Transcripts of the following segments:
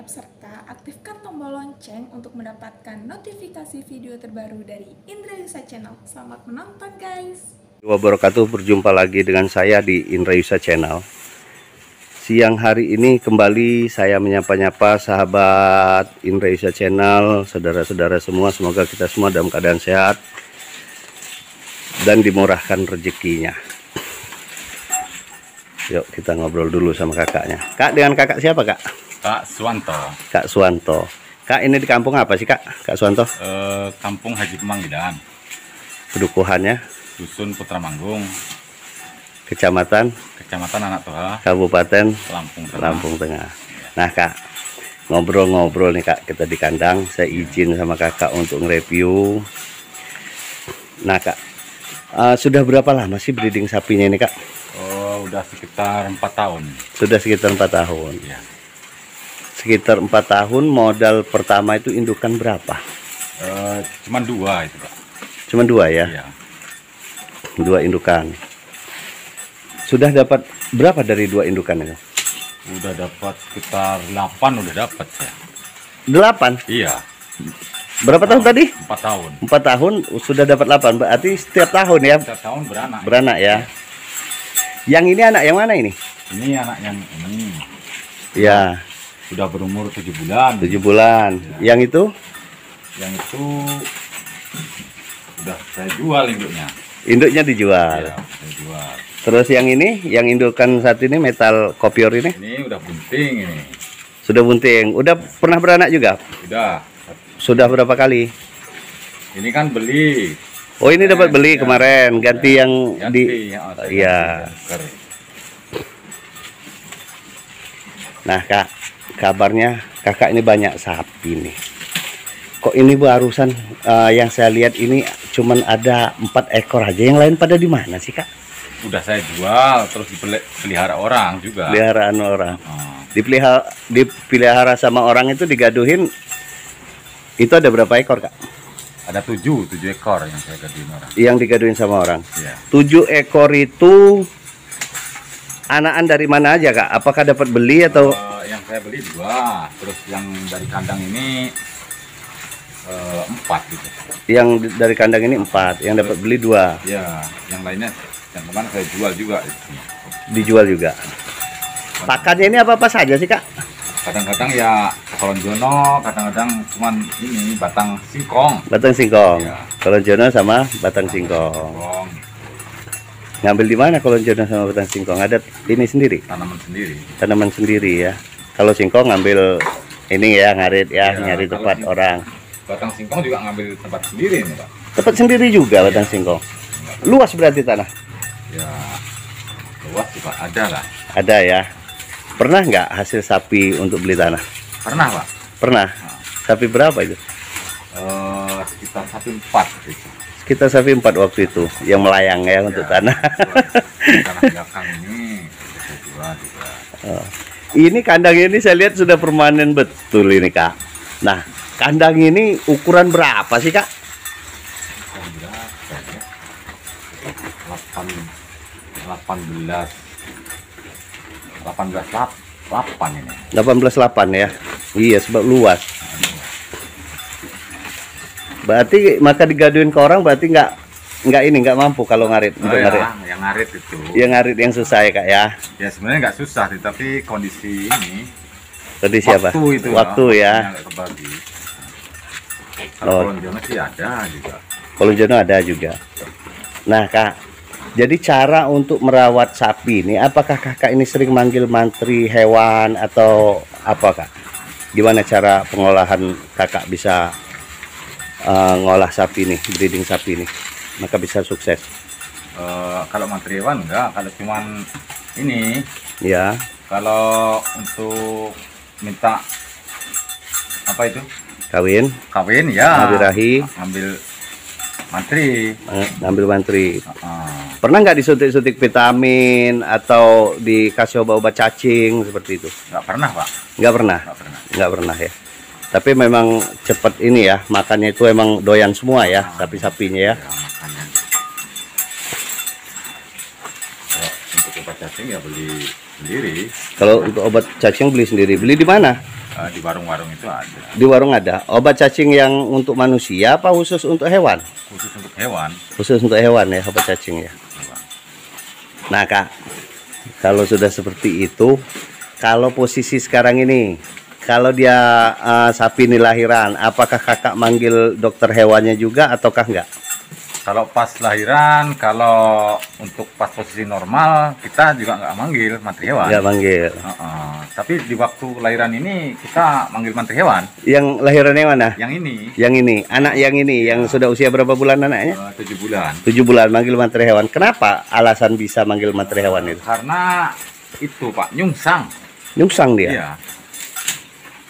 subscribe serta aktifkan tombol lonceng untuk mendapatkan notifikasi video terbaru dari Indra Yusa Channel. Selamat menonton guys. Wabarakatuh, berjumpa lagi dengan saya di Indra Yusa Channel. Siang hari ini kembali saya menyapa-nyapa sahabat Indra Yusa Channel, saudara-saudara semua. Semoga kita semua dalam keadaan sehat dan dimurahkan rezekinya. Yuk kita ngobrol dulu sama kakaknya. Kak, dengan kakak siapa kak? Kak Suwanto. Kak Suwanto. Kak, ini di kampung apa sih kak? Kak Suwanto? Kampung Haji Pemanggidan, Pedukuhannya? Dusun Putra Manggung, Kecamatan? Kecamatan Anak Toha, Kabupaten? Lampung Tengah. Lampung Tengah. Nah kak, ngobrol-ngobrol nih kak, kita di kandang. Saya izin sama kakak untuk nge-review. Nah kak, sudah berapa lama sih breeding sapinya ini kak? Oh, udah sekitar 4 tahun. Sudah sekitar 4 tahun. Ya. Sekitar 4 tahun. Modal pertama itu indukan berapa? Cuman 2 itu Pak. Cuma 2 ya? Iya. 2 indukan. Sudah dapat berapa dari 2 indukan itu? Udah dapat sekitar 8 udah dapat ya. 8? Iya. Berapa tahun tadi? 4 tahun. 4 tahun sudah dapat 8. Berarti setiap tahun ya? Setiap tahun beranak. Beranak ya. Yang ini anak yang mana ini? Ini anak yang ini Ya, sudah berumur 7 bulan. 7 bulan. Ya. Yang itu? Yang itu udah saya jual induknya. Induknya dijual. Iya, saya jual. Terus yang ini, yang indukan saat ini metal kopior ini? Ini udah bunting ini. Sudah bunting. Udah pernah beranak juga? Udah. Sudah berapa kali? Ini kan beli. Oh, ini dapat beli Ya, kemarin. Ganti ya, yang ganti, Iya. Nah, Kak, kabarnya kakak ini banyak sapi nih. Kok ini barusan yang saya lihat ini cuman ada 4 ekor aja. Yang lain pada di mana sih, Kak? Udah saya jual, terus dipelihara orang juga. Peliharaan orang. Oh, Dipelihara sama orang itu digaduhin. Itu ada berapa ekor, Kak? ada 7 ekor yang saya gaduhin orang. Yang digaduhin sama orang. Iya. 7 ekor itu anakan dari mana aja, Kak? Apakah dapat beli atau Yang saya beli 2, terus yang dari kandang ini 4 gitu. yang dari kandang ini 4, yang dapat beli 2, Ya, yang lainnya yang kemarin saya jual juga itu. dijual juga. Pakannya ini apa-apa saja sih, Kak? Kadang-kadang ya kolonjono, kadang-kadang cuman ini batang singkong. Batang singkong. Iya. Kolonjono sama batang singkong. Singkong, Ngambil di mana kolonjono sama batang singkong? Ada ini sendiri, tanaman sendiri. tanaman sendiri ya. Kalau singkong ngambil ini ya, ngarit ya, Iya, nyari kalau tempat singkong- orang. Batang singkong juga ngambil tempat sendiri nih Pak. Tempat sendiri juga batang singkong. Luas berarti tanah? Ya luas sih Pak, ada lah. Ada ya. Pernah nggak hasil sapi untuk beli tanah? Pernah Pak. Pernah. Sapi berapa itu? Sekitar 1,4 gitu. Sekitar sapi 4 waktu itu yang melayang ya untuk tanah. Tanah belakang ini saya jual juga. Oh. Ini kandang ini saya lihat sudah permanen betul ini Kak. Nah, kandang ini ukuran berapa sih Kak? Yang berapa ya? 18 8 ini. 18,8 ya. Iya, sebab luas. Berarti maka digaduin ke orang berarti nggak mampu kalau ngarit Oh untuk ya, ngarit. yang ngarit itu. Yang ngarit yang susah ya Kak ya. Ya sebenarnya nggak susah, tapi kondisi ini Tadi siapa? waktu itu Waktu ya. nggak kebagi. Kalau Oh. kolonjono sih ada juga. Kolonjono ada juga. Nah Kak, jadi cara untuk merawat sapi ini, apakah kakak ini sering manggil mantri hewan atau apa Kak? Gimana cara pengolahan kakak bisa ngolah sapi ini, breeding sapi ini, maka bisa sukses? Kalau mantri hewan enggak, kalau cuman ini, Ya, kalau untuk minta apa itu kawin, kawin ya birahi, ambil mantri. ngambil mantri. Ah, Pernah nggak disuntik-suntik vitamin atau dikasih obat-obat cacing seperti itu? nggak pernah Pak, Nggak pernah, nggak pernah. nggak pernah ya. Tapi memang cepat ini ya, makannya itu emang doyan semua ya, sapi-sapinya ya. Ya, makanya. Kalau untuk obat cacing ya beli sendiri. Kalau untuk obat cacing beli sendiri. Beli di mana? Di warung-warung itu ada. Di warung ada. Obat cacing yang untuk manusia apa khusus untuk hewan? Khusus untuk hewan. Khusus untuk hewan ya, obat cacing ya. Nah Kak, kalau sudah seperti itu, kalau posisi sekarang ini, kalau dia sapi ini lahiran, apakah kakak manggil dokter hewannya juga ataukah enggak? Kalau pas lahiran, kalau untuk pas posisi normal, kita juga nggak manggil mantri hewan. Enggak manggil. Tapi di waktu lahiran ini kita manggil mantri hewan. Yang lahirannya mana? Yang ini. Yang ini, anak yang ini, yang sudah usia berapa bulan anaknya? 7 bulan. 7 bulan manggil mantri hewan. Kenapa alasan bisa manggil mantri hewan itu? Karena itu Pak, nyungsang. Nyungsang dia. Iya.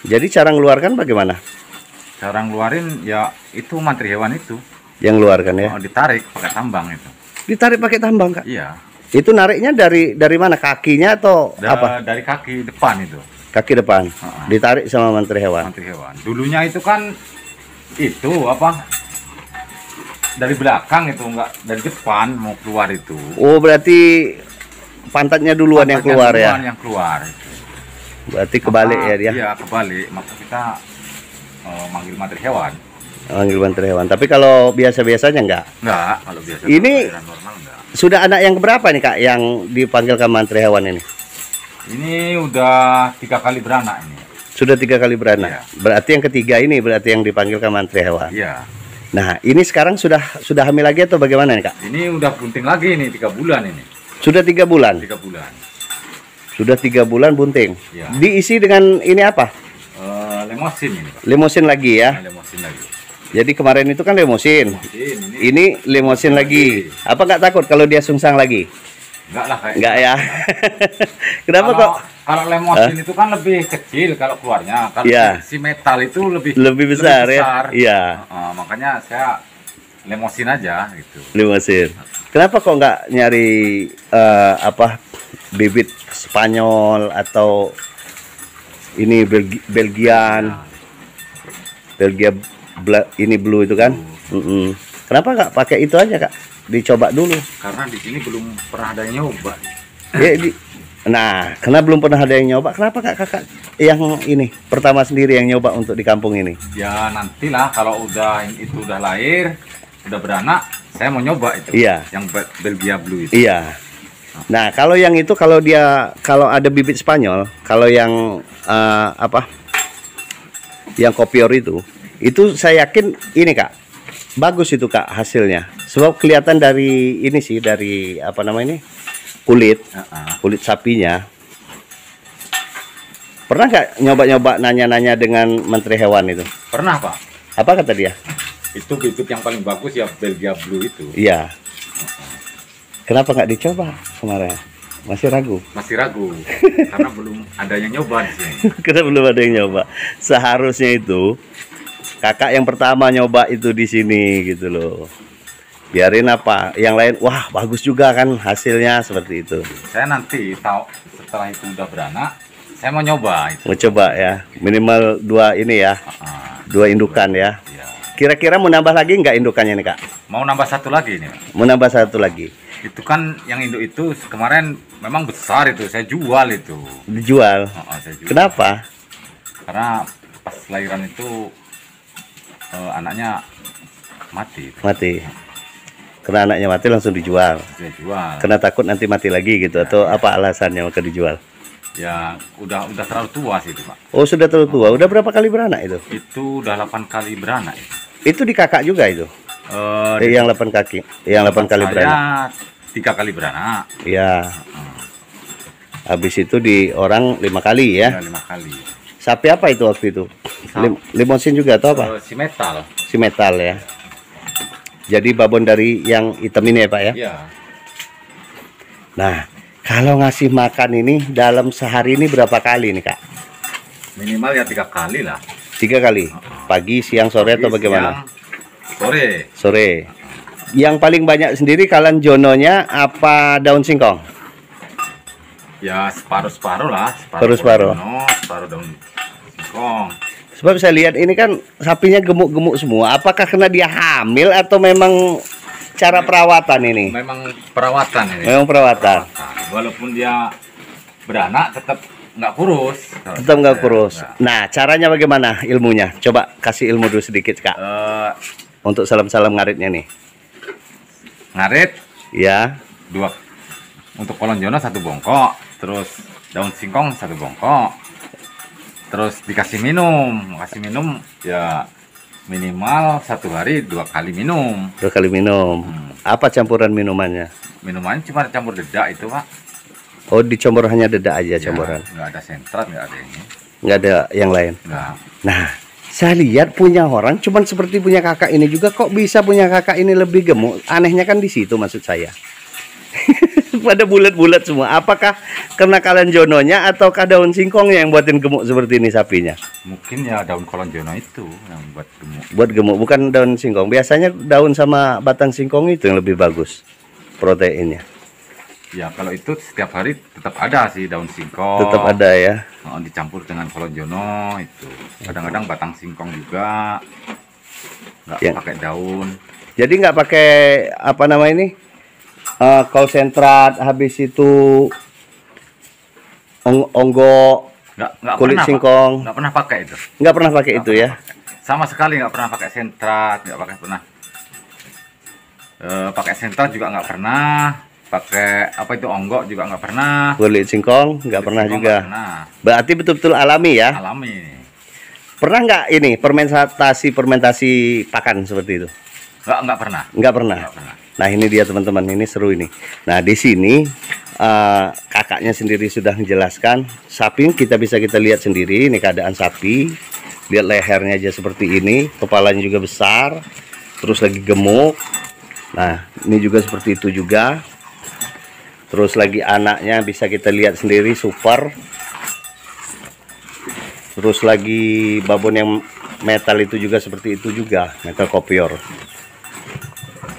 Jadi cara ngeluarkan bagaimana? Cara ngeluarin ya itu mantri hewan itu. Yang ngeluarkan ya? Ditarik pakai tambang itu. Ditarik pakai tambang Kak? Iya. Itu nariknya dari mana? Kakinya atau apa? Dari kaki depan itu. Kaki depan. Ditarik sama mantri hewan. Mantri hewan. Dulunya itu kan itu apa? Dari belakang itu, enggak dari depan mau keluar itu. Oh, berarti pantatnya duluan yang keluar ya? Yang keluar itu. Berarti kebalik ya dia? Iya, kebalik. Maka kita manggil mantri hewan. Manggil mantri hewan. Tapi kalau biasa-biasanya enggak? Enggak, kalau biasa. Ini normal enggak. Sudah anak yang berapa nih Kak yang dipanggilkan mantri hewan ini? Ini udah 3 kali beranak ini. Sudah 3 kali beranak. Iya. Berarti yang ketiga ini berarti yang dipanggilkan mantri hewan. Iya. Nah, ini sekarang sudah hamil lagi atau bagaimana nih Kak? Ini udah bunting lagi nih 3 bulan ini. Sudah 3 bulan. 3 bulan. Sudah 3 bulan bunting. Iya. Diisi dengan ini apa? Lemosin ini. Limosin lagi ya. Lemosin lagi. Jadi kemarin itu kan limosin. Ini limosin lagi. Apa nggak takut kalau dia sungsang lagi? Enggak lah kayak. Enggak ya. Kenapa kalau, kok? Kalau lemosin itu kan lebih kecil kalau keluarnya. Kalau ya. si metal itu lebih besar ya. Iya. Makanya saya lemosin aja gitu. Limosin. Kenapa kok nggak nyari bibit Spanyol atau ini Belgian? Belgia ini blue itu kan? Kenapa nggak pakai itu aja Kak? Dicoba dulu. Karena di sini belum pernah ada yang nyoba. Nah, karena belum pernah ada yang nyoba, kenapa kakak yang ini pertama sendiri yang nyoba untuk di kampung ini? Ya nantilah kalau itu udah lahir, udah beranak, saya mau nyoba itu. Iya. Yang Belgia blue itu. Iya. Nah, kalau yang itu kalau ada bibit Spanyol, kalau yang yang kopior itu saya yakin ini Kak, bagus itu Kak hasilnya. Sebab kelihatan dari ini sih, dari kulit sapinya. Pernah nggak nyoba-nyoba nanya-nanya dengan menteri hewan itu? Pernah Pak. Apa kata dia? Itu bibit yang paling bagus ya Belgia blue itu. Iya. Kenapa nggak dicoba kemarin? Masih ragu? Masih ragu, karena belum ada yang nyoba di sini. Karena belum ada yang nyoba. Seharusnya itu kakak yang pertama nyoba itu di sini gitu loh. Biarin yang lain, wah bagus juga kan hasilnya seperti itu. Saya nanti tahu setelah itu udah beranak, saya mau nyoba itu. Mau coba ya, minimal 2 ini ya, 2 indukan ya. Kira-kira mau nambah lagi nggak indukannya nih Kak? Mau nambah 1 lagi nih. Mau nambah 1 lagi. Itu kan yang induk itu kemarin memang besar itu, saya jual itu. Dijual? Saya jual. Kenapa? Karena pas lahiran itu anaknya mati. Mati. Karena anaknya mati langsung dijual. Saya jual. Karena takut nanti mati lagi gitu, atau apa alasannya maka dijual? Ya udah terlalu tua sih itu Pak. Oh sudah terlalu tua. Udah berapa kali beranak itu? Itu udah 8 kali beranak. Itu di kakak juga itu? Yang 8 kaki, yang 8 kali beranak. 3 kali beranak. Iya. Habis itu di orang 5 kali ya? 5 kali. Sapi apa itu waktu itu? Limosin juga atau apa? Si metal. Si metal ya. Jadi babon dari yang hitam ini ya Pak ya? Iya. Nah, kalau ngasih makan ini dalam sehari ini berapa kali nih Kak? Minimal ya 3 kali lah. 3 kali? Pagi, siang, sore atau bagaimana? Sore. Sore. Yang paling banyak sendiri kalian jononya apa daun singkong? Ya separuh-separuh lah. Separuh-separuh. Separuh daun singkong. Sebab saya lihat ini kan sapinya gemuk-gemuk semua. Apakah karena dia hamil atau memang cara perawatan ini? Memang perawatan ini. Memang perawatan. Walaupun dia beranak tetap nggak kurus. Tetap nggak kurus. Nggak. Nah, caranya bagaimana ilmunya? Coba kasih ilmu dulu sedikit, Kak. Untuk salam-salam ngaritnya nih. Ngarit Ya, 2. Untuk kolon jono 1 bongkok, terus daun singkong 1 bongkok, terus dikasih minum ya minimal 1 hari 2 kali minum. 2 kali minum. Apa campuran minumannya? Minumannya cuma campur dedak itu, Pak. Oh, dicampur hanya dedak aja Ya, campuran. nggak ada sentrat, nggak ada ini, Nggak ada yang lain. nggak. Nah, saya lihat punya orang cuman seperti punya kakak ini juga, kok bisa punya kakak ini lebih gemuk? Anehnya kan di situ maksud saya. Pada bulat-bulat semua. Apakah karena kalian jononya ataukah daun singkongnya yang buatin gemuk seperti ini sapinya? Mungkin ya daun kolon jono itu yang buat gemuk. Buat gemuk, bukan daun singkong. Biasanya daun sama batang singkong itu yang lebih bagus proteinnya. Ya kalau itu setiap hari tetap ada sih daun singkong. Tetap ada ya. Dicampur dengan kolon jono itu. Kadang-kadang batang singkong juga. Nggak Ya. pakai daun. Jadi nggak pakai apa nama ini? Konsentrat, habis itu onggo, Nggak kulit pernah, Pak. singkong. Nggak pernah pakai itu. Nggak pernah pakai Nggak itu pernah ya. pakai. Sama sekali nggak pernah pakai sentrat, nggak pernah. Pakai sentrat juga nggak pernah. Pakai apa itu onggo juga nggak pernah. Kulit singkong nggak pernah Singkong juga. nggak pernah. Berarti betul-betul alami ya. Alami. Pernah nggak ini fermentasi pakan seperti itu? Nggak pernah. Nggak pernah. Nggak pernah. Nah ini dia teman-teman, ini seru ini. Nah di sini kakaknya sendiri sudah menjelaskan sapi kita lihat sendiri ini keadaan sapi. Lihat lehernya aja seperti ini, kepalanya juga besar, terus lagi gemuk. Nah ini juga seperti itu juga. Terus lagi anaknya bisa kita lihat sendiri super. Terus lagi babon yang metal itu juga seperti itu juga, metal kopior.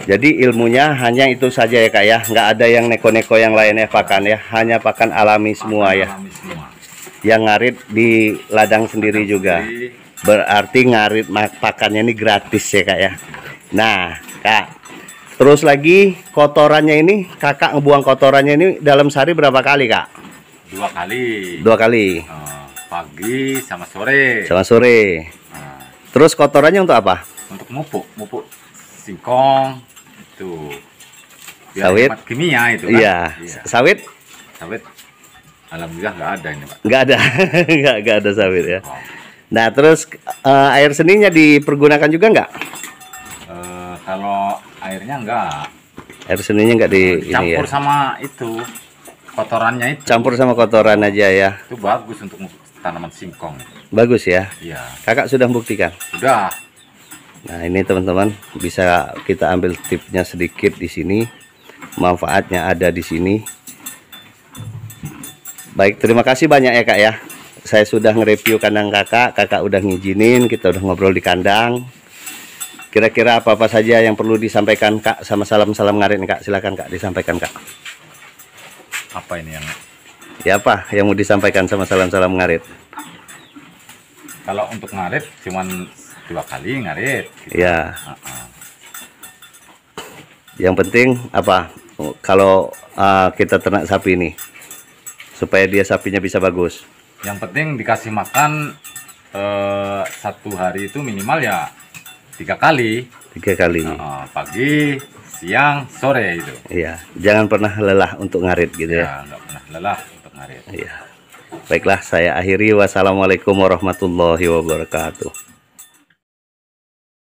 Jadi ilmunya hanya itu saja ya Kak ya, nggak ada yang neko-neko yang lainnya pakan ya, hanya pakan alami semua ya. Alami semua. Yang ngarit di ladang sendiri juga. Jadi, Berarti ngarit pakannya ini gratis ya Kak ya. Nah Kak, terus lagi kotorannya ini, Kakak ngebuang kotorannya ini dalam sehari berapa kali Kak? 2 kali. 2 kali. Pagi sama sore. Sama sore. Nah, Terus kotorannya untuk apa? untuk mupuk singkong itu. Biar Sawit. hemat kimia itu kan. Iya. Sawit? Sawit. Alhamdulillah nggak ada ini, Pak. Nggak ada. nggak ada sawit ya. Oh. Nah terus air seninya dipergunakan juga nggak? Kalau airnya enggak. Air seninya nggak di ini ya? Campur sama itu kotorannya itu. Campur sama kotoran aja ya. Itu bagus untuk tanaman singkong. Bagus ya. Iya. Kakak sudah buktikan. Sudah. Nah ini teman-teman bisa kita ambil tipsnya sedikit di sini. Manfaatnya ada di sini. Baik, terima kasih banyak ya Kak ya. Saya sudah nge-review kandang kakak udah ngizinin, kita udah ngobrol di kandang. Kira-kira apa-apa saja yang perlu disampaikan Kak sama salam-salam ngarit nih, Kak? Silakan Kak disampaikan Kak. Apa ini yang Ya apa yang mau disampaikan sama salam-salam ngarit? kalau untuk ngarit cuman 2 kali ngarit gitu. Ya. Yang penting apa? Kalau kita ternak sapi ini supaya dia sapinya bisa bagus. Yang penting dikasih makan 1 hari itu minimal ya 3 kali. 3 kali. Pagi, siang, sore itu. Iya, jangan pernah lelah untuk ngarit gitu ya. Ya, nggak pernah lelah untuk ngarit. Iya. Baiklah, saya akhiri. Wassalamualaikum warahmatullahi wabarakatuh.